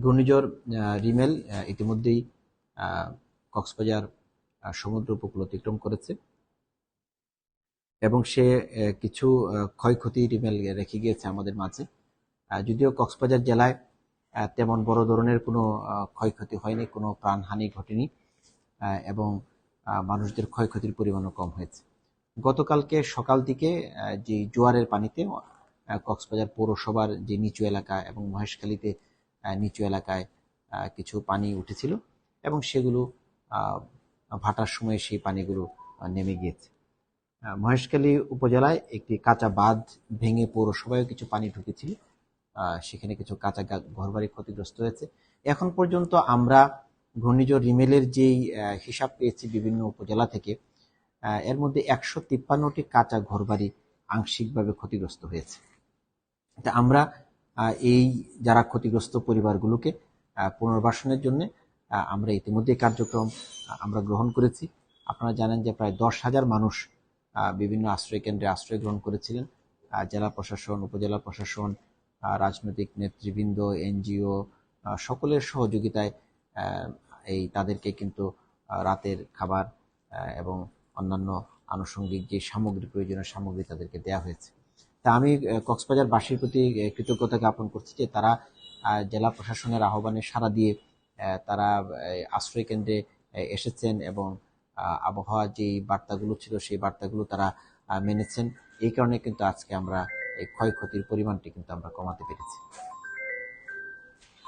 ঘূর্ণিঝড় রিমেল ইতিমধ্যেই কক্সবাজার সমুদ্র উপকূল অতিক্রম করেছে এবং সে কিছু ক্ষয়ক্ষতি রিমেল রেখে গিয়েছে আমাদের মাঝে। যদিও কক্সবাজার জেলায় তেমন বড় ধরনের কোনো ক্ষয়ক্ষতি হয়নি, কোনো প্রাণহানি ঘটেনি এবং মানুষদের ক্ষয়ক্ষতির পরিমাণও কম হয়েছে। গতকালকে সকাল থেকে যে জোয়ারের পানিতে কক্সবাজার পৌরসভার যে নিচু এলাকা এবং মহেশখালীতে নিচু এলাকায় কিছু পানি উঠেছিল এবং সেগুলো ভাটার সময় সেই পানিগুলো নেমে গিয়েছে। মহেশখালী উপজেলায় একটি কাঁচা বাঁধ ভেঙে পৌরসভায় কিছু পানি ঢুকেছিল, সেখানে কিছু কাঁচা ঘরবাড়ি ক্ষতিগ্রস্ত হয়েছে। এখন পর্যন্ত আমরা ঘূর্ণিঝড় রিমেলের যেই হিসাব পেয়েছি বিভিন্ন উপজেলা থেকে, এর মধ্যে 153টি কাঁচা ঘরবাড়ি আংশিকভাবে ক্ষতিগ্রস্ত হয়েছে। তা আমরা এই যারা ক্ষতিগ্রস্ত পরিবারগুলোকে পুনর্বাসনের জন্য আমরা ইতিমধ্যে কার্যক্রম আমরা গ্রহণ করেছি। আপনারা জানেন যে প্রায় 10,000 মানুষ বিভিন্ন আশ্রয় কেন্দ্রে আশ্রয় গ্রহণ করেছিলেন। জেলা প্রশাসন, উপজেলা প্রশাসন, রাজনৈতিক নেতৃবৃন্দ, এনজিও সকলের সহযোগিতায় এই তাদেরকে কিন্তু রাতের খাবার এবং অন্যান্য আনুষঙ্গিক যে সামগ্রী, প্রয়োজনীয় সামগ্রী তাদেরকে দেওয়া হয়েছে। তা আমি কক্সবাজারবাসীর প্রতি কৃতজ্ঞতা জ্ঞাপন করছি যে তারা জেলা প্রশাসনের আহ্বানে সাড়া দিয়ে তারা আশ্রয় কেন্দ্রে এসেছেন এবং আবহাওয়ার যে বার্তাগুলো ছিল সেই বার্তাগুলো তারা মেনেছেন। এই কারণে কিন্তু আজকে আমরা এই ক্ষয়ক্ষতির পরিমাণটি কিন্তু আমরা কমাতে পেরেছি।